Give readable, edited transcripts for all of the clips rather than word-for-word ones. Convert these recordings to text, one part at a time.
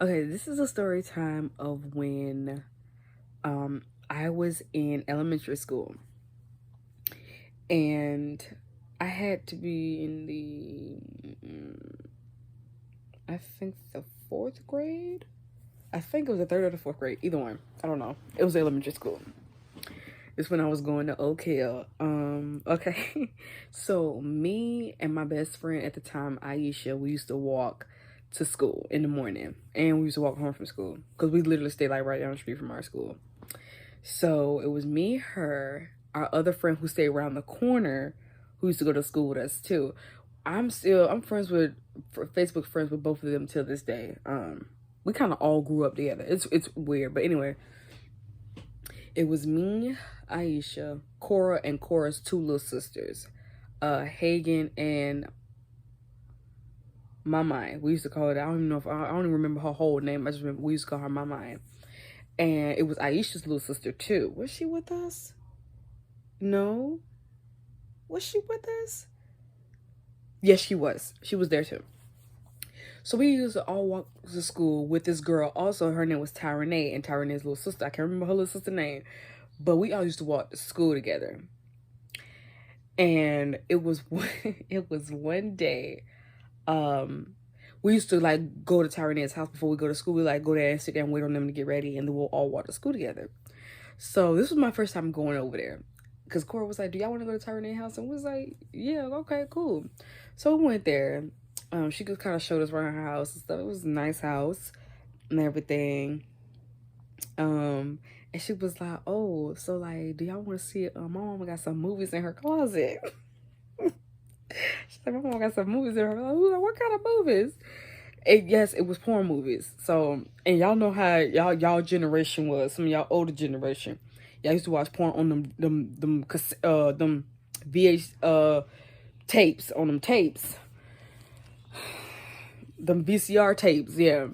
Okay, this is a story time of when I was in elementary school, and I had to be in I think the fourth grade. I think it was the third or the fourth grade. Either one. I don't know. It was elementary school. It's when I was going to Oak Hill. Okay. So me and my best friend at the time, Aisha, we used to walk to school in the morning, and we used to walk home from school because we literally stayed like right down the street from our school. So it was me, her, our other friend who stayed around the corner, who used to go to school with us too. I'm friends with Facebook friends with both of them till this day. We kind of all grew up together. It's weird, but anyway, it was me, Aisha, Cora, and Cora's two little sisters, Hagen and Mamai. We used to call her that. I don't even know if I don't even remember her whole name. I just remember we used to call her Mamai. And it was Aisha's little sister too. Was she with us? No. Was she with us? Yes, she was. She was there too. So we used to all walk to school with this girl. Also, her name was Tyranay, and Tyranay's little sister. I can't remember her little sister's name, but we all used to walk to school together. And it was it was one day. We used to like go to Tyranay's house before we go to school. We like go there and sit there and wait on them to get ready, and then we'll all walk to school together. So this was my first time going over there. Because Cora was like, do y'all want to go to Tyranay's house? And we was like, yeah, okay, cool. So we went there. She just kind of showed us around her house and stuff. It was a nice house and everything. And she was like, oh, so like, do y'all want to see it? My mama got some movies in her closet. She's like, my mama got some movies in her closet. We was like, what kind of movies? Yes, it was porn movies. So, and y'all know how y'all generation was. Some of y'all older generation, y'all used to watch porn on them VH tapes, on them tapes, them VCR tapes. Yeah,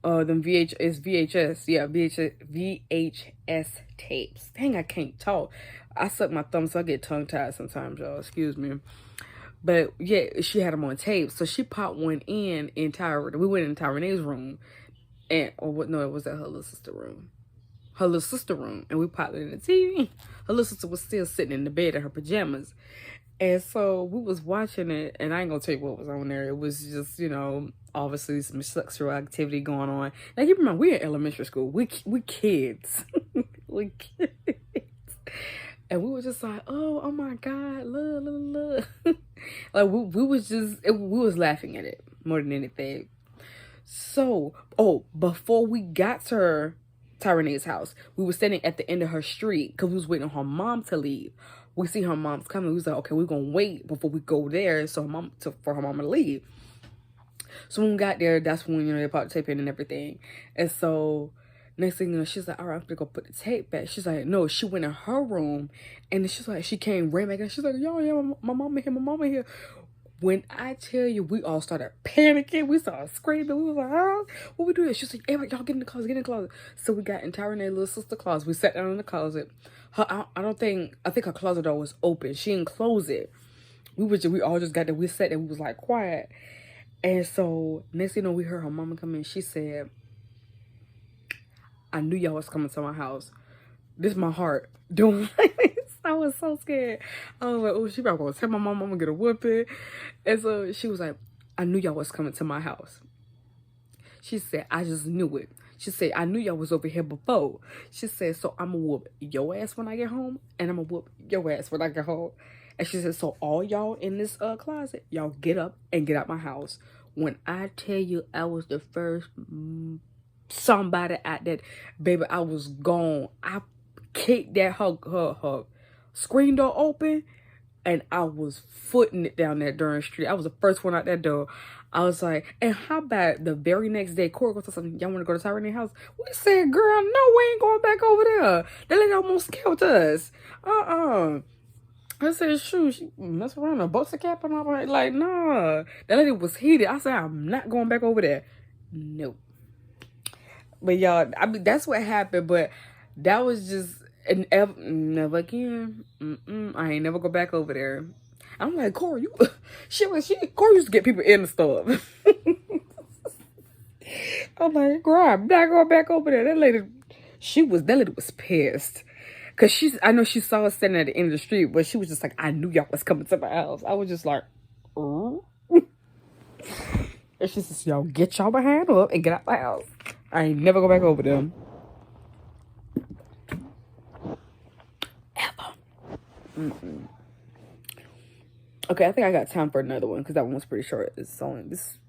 them VHS. Yeah, VHS tapes. Dang, I can't talk. I suck my thumb, so I get tongue tied sometimes, y'all. Excuse me. But yeah, she had them on tape, so she popped one in Tyra. We went in Tyranay's room, and or what? No, it was at her little sister room. Her little sister room, and we popped it in the TV. Her little sister was still sitting in the bed in her pajamas, and so we was watching it. And I ain't gonna tell you what was on there. It was just, obviously some sexual activity going on. Now keep in mind, we're in elementary school. We kids, we kids. And we were just like, oh my God, look. Like we was we was laughing at it more than anything. So, before we got to Tyranay's house, we were standing at the end of her street because we was waiting on her mom to leave. We see her mom's coming. We was like, okay, we're gonna wait before we go there, so for her mom to leave. So when we got there, that's when they popped the tape in and everything. And so next thing you know, she's like, all right, I'm gonna go put the tape back. She's like, no, she went in her room, and she's like, she came right back, and she's like, yo, yeah, my mama here. When I tell you, we all started panicking. We started screaming. We was like, huh? What we do? She's like, hey, y'all get in the closet, So we got entire little sister closet. We sat down in the closet. I think her closet door was open. She didn't close it. We all just got there. We sat there. We was like quiet. And so next thing you know, we heard her mama come in. She said, I knew y'all was coming to my house. This is my heart doing this. I was so scared. I was like, oh, she probably gonna tell my mom I'm gonna get a whooping. And so she was like, I knew y'all was coming to my house. She said, I just knew it. She said, I knew y'all was over here before. She said, so I'm gonna whoop your ass when I get home, and I'm gonna whoop your ass when I get home. And she said, so all y'all in this closet, y'all get up and get out my house. When I tell you I was the first somebody at that, baby, I was gone. I kicked that her screen door open, and I was footing it down that darn street. I was the first one out that door. I was like, and how about the very next day, Corey goes to something, y'all want to go to Tyranny's house? We said, girl, no, we ain't going back over there. That lady almost killed us. I said, shoot, she mess around, a boxer cap and all that. Like, nah. That lady was heated. I said, I'm not going back over there. Nope. But y'all, I mean, that's what happened. But that was just never again. I ain't never go back over there. I'm like, Corey, Corey used to get people in the stuff. I'm like, girl, I'm not going back over there. That lady was pissed. Cause I know she saw us standing at the end of the street, but she was just like, I knew y'all was coming to my house. I was just like, oh. And she says, y'all get y'all behind up and get out my house. I ain't never go back over them. Ever. Okay, I think I got time for another one because that one was pretty short.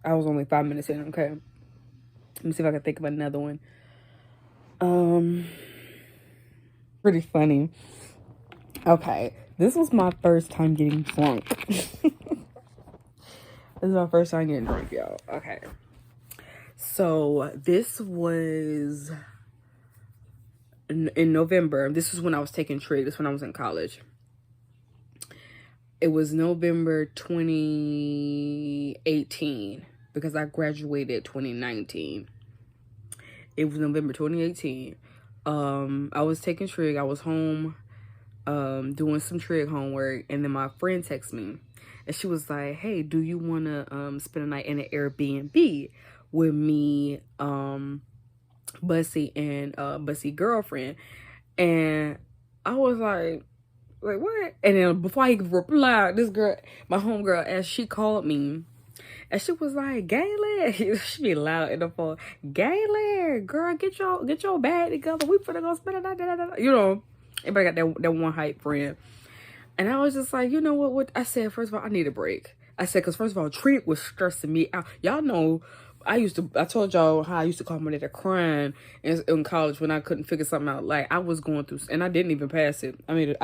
I was only 5 minutes in. Okay, let me see if I can think of another one. Pretty funny. Okay, this was my first time getting drunk. This is my first time getting drunk, y'all. Okay, so this was in November. This was when I was taking trig. This was when I was in college. It was November 2018 because I graduated 2019. It was November 2018. I was taking trig. I was home doing some trig homework, and then my friend texted me, and she was like, hey, do you want to spend a night in an Airbnb with me, Bussy, and Bussy girlfriend? And I was like what? And then before I could reply, this girl, my homegirl, as she called me, and she was like, Galen, she be loud in the phone, Galen, girl, get your bag together. We finna go spend a night. You know, everybody got that one hype friend. And I was just like, you know what I said, first of all, I need a break. I said, because first of all, trig was stressing me out. Y'all know, I told y'all how I used to call my dad crying in college when I couldn't figure something out. Like, I was going through, and I didn't even pass it. I mean,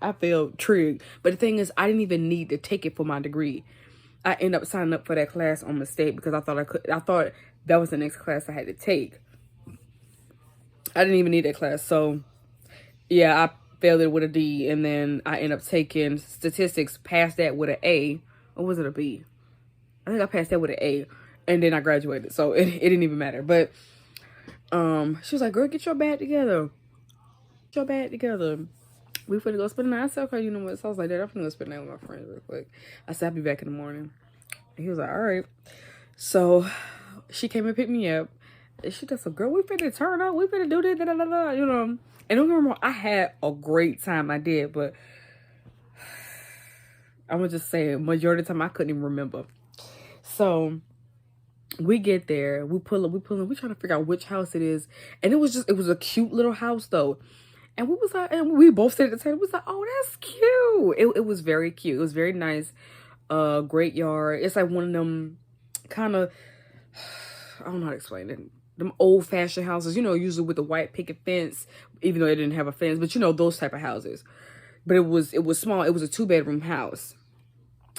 I failed trig, but the thing is, I didn't even need to take it for my degree. I ended up signing up for that class on mistake because I thought that was the next class I had to take. I didn't even need that class. So yeah, I failed it with a D, and then I ended up taking statistics, passed that with an A. Or was it a B? I think I passed that with an A, and then I graduated. So it didn't even matter. But she was like, girl, get your bag together. Get your bag together. We finna go spend the night. I said, okay, you know what? So I was like, Dad, I'm finna go spend the night with my friends real quick. I said, I'll be back in the morning. And he was like, all right. So she came and picked me up. And she just said, girl, we finna turn up. We finna do this, da, da, da, da, you know. And don't get me wrong, I had a great time. I did, but I'm gonna just say, majority of the time, I couldn't even remember. So we get there, we pull up, we trying to figure out which house it is. And it was a cute little house though. And we was like, and we both stayed at the table. We was like, oh, that's cute. It was very cute. It was very nice. Great yard. It's like one of them kind of, I don't know how to explain it. Them old fashioned houses, you know, usually with the white picket fence, even though it didn't have a fence, but you know, those type of houses. But it was small. It was a 2-bedroom house,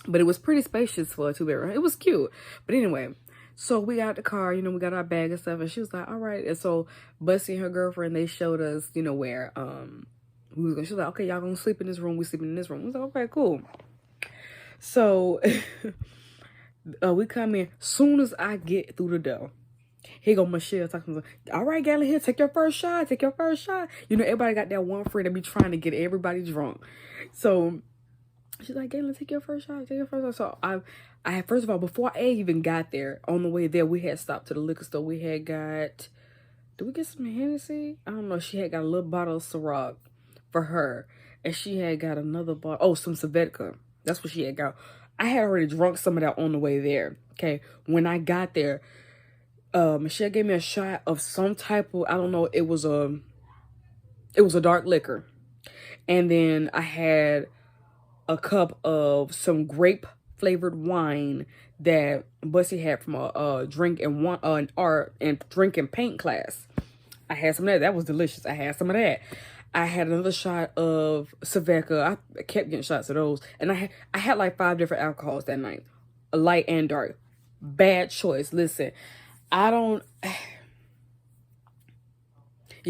but it was pretty spacious for a 2-bedroom. It was cute. But anyway, so we got the car, you know, we got our bag and stuff, and she was like, all right. And so Bussy and her girlfriend, they showed us, you know, where she was like, okay, y'all gonna sleep in this room, we sleeping in this room. We was like, okay, cool. So we come in. Soon as I get through the door, here go Michelle talking to me, all right, Galen, here, take your first shot. You know, everybody got that one friend that be trying to get everybody drunk. So she's like, Galen, take your first shot. So I had, first of all, before I even got there, on the way there, we had stopped to the liquor store. We had got, did we get some Hennessy? I don't know. She had got a little bottle of Ciroc for her. And she had got another bottle, oh, some Svedka. That's what she had got. I had already drunk some of that on the way there. Okay. When I got there, Michelle gave me a shot of some type of, I don't know, it was a dark liquor. And then I had a cup of some grape flavored wine that Bussy had from a drink and art and drink and paint class. I had some of that. That was delicious. I had some of that. I had another shot of Svedka. I kept getting shots of those. And I had like 5 different alcohols that night. Light and dark. Bad choice. Listen, y'all,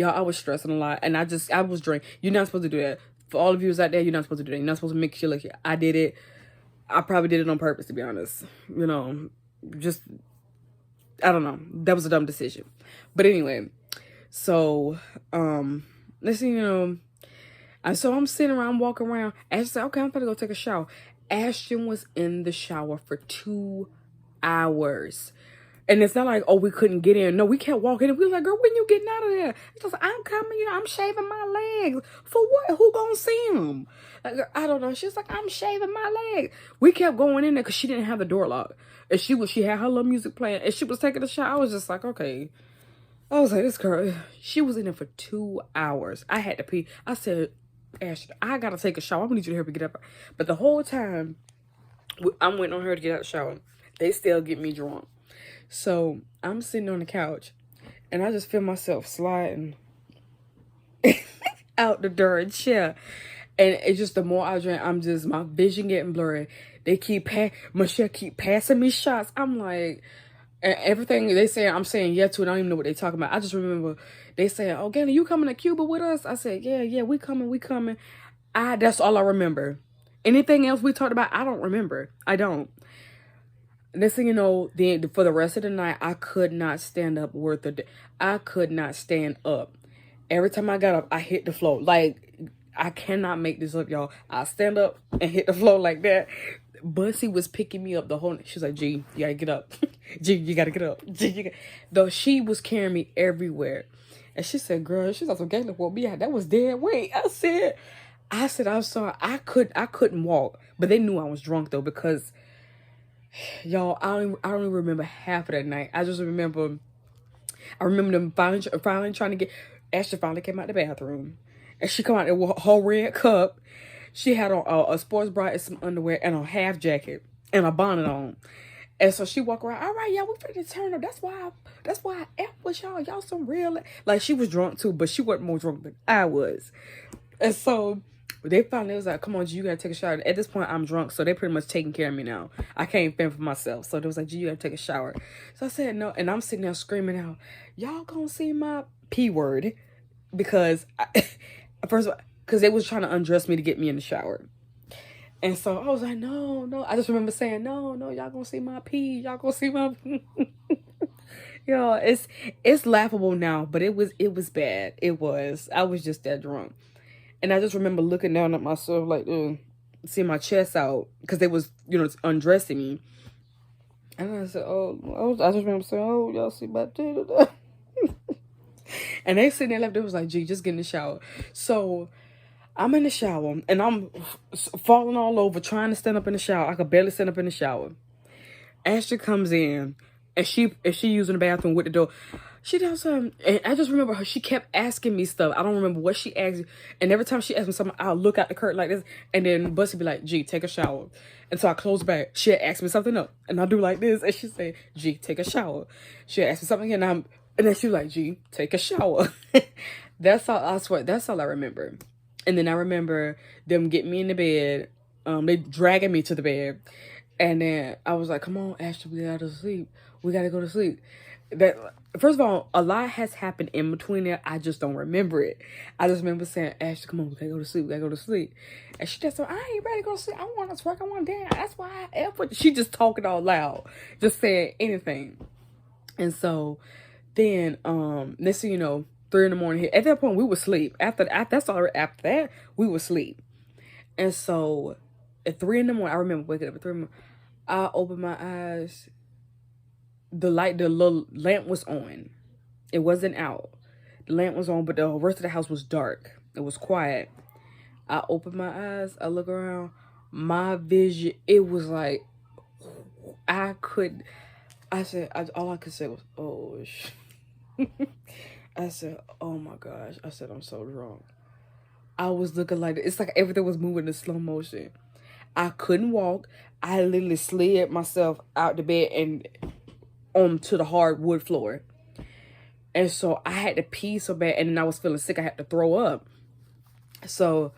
I was stressing a lot. And I was drinking. You're not supposed to do that. For all of you out there, you're not supposed to do that. You're not supposed to make sure, like, I did it. I probably did it on purpose, to be honest. You know, just, I don't know. That was a dumb decision. But anyway, so, let's see, you know, so I'm sitting around, walking around. Ashton said, okay, I'm gonna go take a shower. Ashton was in the shower for 2 hours. And it's not like, oh, we couldn't get in. No, we kept walking. And we was like, girl, when you getting out of there? She was like, I'm coming. You know, I'm shaving my legs. For what? Who gonna see him? Like, I don't know. She was like, I'm shaving my legs. We kept going in there because she didn't have the door locked. And she had her little music playing. And she was taking a shower. I was just like, okay. I was like, this girl, she was in there for 2 hours. I had to pee. I said, Ashley, I gotta take a shower. I'm gonna need you to help me get up. But the whole time, I'm waiting on her to get out of the shower. They still get me drunk. So I'm sitting on the couch and I just feel myself sliding out the darn chair. And it's just the more I drink, my vision getting blurry. Michelle keep passing me shots. I'm like, and everything they say, I'm saying yeah to it. I don't even know what they talking about. I just remember they saying, oh, Gayla, you coming to Cuba with us? I said, yeah, we coming. That's all I remember. Anything else we talked about, I don't remember. I don't. Next thing you know, then for the rest of the night, I could not stand up I could not stand up. Every time I got up, I hit the floor. Like, I cannot make this up, y'all. I stand up and hit the floor like that. Bussy was picking me up the whole night. She was like, G, you gotta get up. G, you gotta get up. Though she was carrying me everywhere. And she said, girl, she's like, Gayla woke me out. That was dead weight. I said, I'm sorry. I couldn't walk. But they knew I was drunk, though, because y'all, I don't even remember half of that night. I remember them finally trying to get. Ashley finally came out the bathroom, and she come out there with her red cup. She had on a sports bra and some underwear and a half jacket and a bonnet on. And so she walked around. All right, y'all, we finna turn up. That's why I F with y'all. Y'all some real. Like, she was drunk too, but she wasn't more drunk than I was. And so they finally was like, come on, G, you gotta take a shower. At this point, I'm drunk, so they pretty much taking care of me now. I can't fend for myself. So they was like, G, you gotta take a shower. So I said no, and I'm sitting there screaming out, y'all gonna see my P word, because first of all, because they was trying to undress me to get me in the shower. And so I was like, no. I just remember saying, no, y'all gonna see my pee. Y'all gonna see my Yo, it's laughable now, but it was bad. It was. I was just that drunk. And I just remember looking down at myself like, seeing my chest out, because they was, undressing me. And I said, I just remember saying, oh, y'all see my titty. And they sitting there left. It was like, G, just get in the shower. So I'm in the shower and I'm falling all over trying to stand up in the shower. I could barely stand up in the shower. Ashley comes in and she using the bathroom with the door. She does something, and I just remember she kept asking me stuff. I don't remember what she asked, and every time she asked me something, I'll look out the curtain like this, and then Bussy be like, G, take a shower. And so I close back. She'll ask me something else, and I do like this, and she say, G, take a shower. She'll ask me something again, and then she was like, G, take a shower. That's all, I swear, that's all I remember. And then I remember them getting me in the bed, they dragging me to the bed, and then I was like, come on, Ashley, we gotta sleep. We gotta go to sleep. That, first of all, a lot has happened in between there. I just don't remember it. I just remember saying, Ashley, come on, we gotta go to sleep. We gotta go to sleep. And she just said, I ain't ready to go to sleep. I want to twerk. I want to dance. That's why I F with. She just talking all loud, just saying anything. And so then, next thing you know, 3 in the morning. At that point, we were asleep. After that, we were asleep. And so at 3 in the morning, I remember waking up at 3 in the morning. I opened my eyes. The little lamp was on. It wasn't out. The lamp was on, but the rest of the house was dark. It was quiet. I opened my eyes. I look around. My vision, it was like, all I could say was, oh, I said, oh my gosh. I said, I'm so drunk. I was looking like, it's like everything was moving in slow motion. I couldn't walk. I literally slid myself out the bed and onto the hardwood floor. And so I had to pee so bad, and then I was feeling sick. I had to throw up. So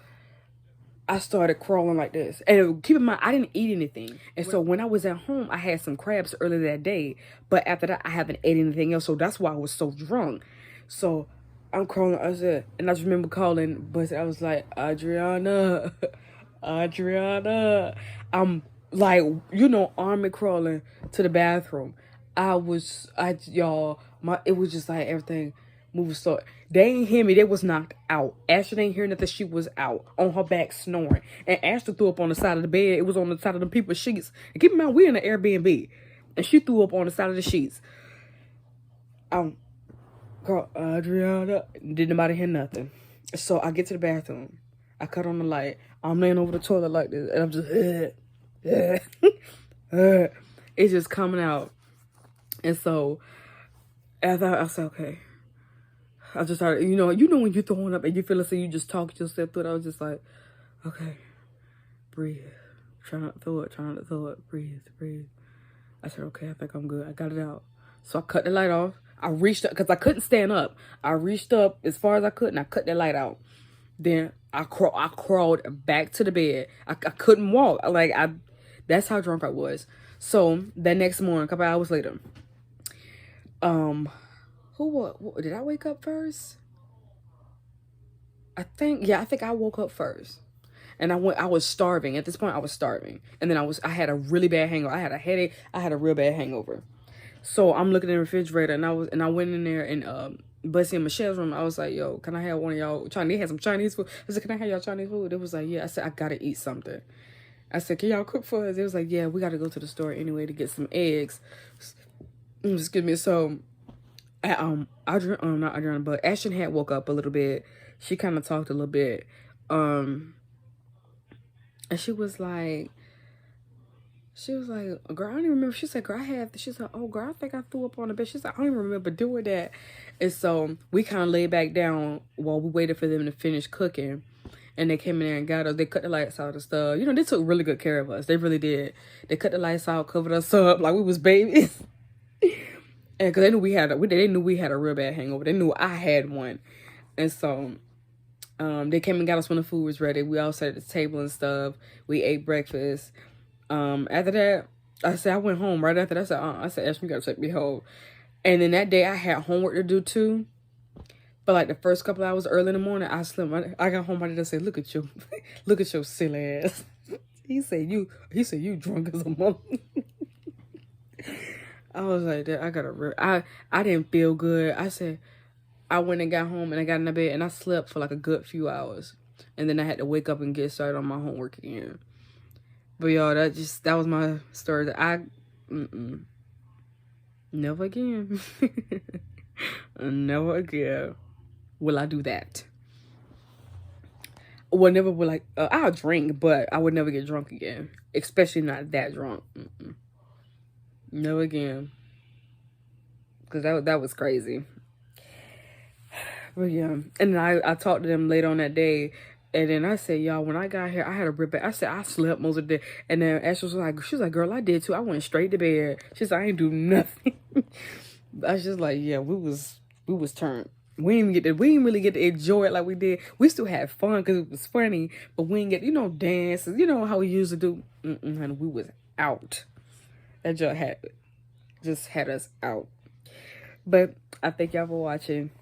I started crawling like this. And keep in mind, I didn't eat anything. And so when I was at home, I had some crabs earlier that day. But after that, I haven't ate anything else. So that's why I was so drunk. So I'm crawling. I just remember calling, but I was like, Adriana. I'm like, army crawling to the bathroom. it was just like everything moving slow. They ain't hear me. They was knocked out. Ashley didn't hear nothing. She was out on her back snoring. And Ashley threw up on the side of the bed. It was on the side of the people's sheets. And keep in mind, we're in an Airbnb. And she threw up on the side of the sheets. Girl, Adriana, didn't nobody hear nothing. So I get to the bathroom. I cut on the light. I'm laying over the toilet like this, and I'm just, it's just coming out. And so after I said, okay, I just started, you know when you're throwing up and you feel like you just talk yourself through it. I was just like, okay, breathe. Try not to throw it. Try not to throw it. Breathe, breathe. I said, okay, I think I'm good. I got it out. So I cut the light off. I reached up because I couldn't stand up. I reached up as far as I could and I cut that light out. Then I crawled back to the bed. I couldn't walk. That's how drunk I was. So that next morning, a couple hours later, did I wake up first? I think I woke up first. And I was starving. At this point, I was starving. And then I had a really bad hangover. I had a headache. I had a real bad hangover. So I'm looking in the refrigerator and I went in there and Bussy and Michelle's room. I was like, yo, can I have one of y'all Chinese? They had some Chinese food. I said, can I have y'all Chinese food? It was like, yeah. I said, I gotta eat something. I said, can y'all cook for us? It was like, yeah, we gotta go to the store anyway to get some eggs. Excuse me. So not Adriana, but Ashton had woke up a little bit. She kind of talked a little bit. And she was like, girl, I don't even remember. She said, girl, she's like, oh, girl, I think I threw up on the bed. She's like, I don't even remember doing that. And so we kind of laid back down while we waited for them to finish cooking. And they came in there and got us. They cut the lights out and stuff. You know, they took really good care of us. They really did. They cut the lights out, covered us up like we was babies. And because they knew we had a real bad hangover. They knew I had one. And so they came and got us when the food was ready. We all sat at the table and stuff. We ate breakfast. After that, I went home right after that. I said, Ashton, you gotta take me home. And then that day I had homework to do too. But like the first couple hours early in the morning, I slept. I got home, I just said, look at you. Look at your silly ass. He said, you drunk as a mother. I was like, I didn't feel good. I said, I went and got home and I got in the bed and I slept for like a good few hours. And then I had to wake up and get started on my homework again. But y'all, that was my story. That never again. Never again will I do that. Well, never will I. I'll drink, but I would never get drunk again. Especially not that drunk. Never again. Because that was crazy. But yeah. And then I talked to them later on that day. And then I said, y'all, when I got here, I had a rip back. I said, I slept most of the day. And then Ashley she was like, girl, I did too. I went straight to bed. She said, I ain't do nothing. I was just like, yeah, we was turned. We didn't really get to enjoy it like we did. We still had fun because it was funny, but we didn't get, dances. You know how we used to do. Honey, we was out. That just had us out. But I thank y'all for watching.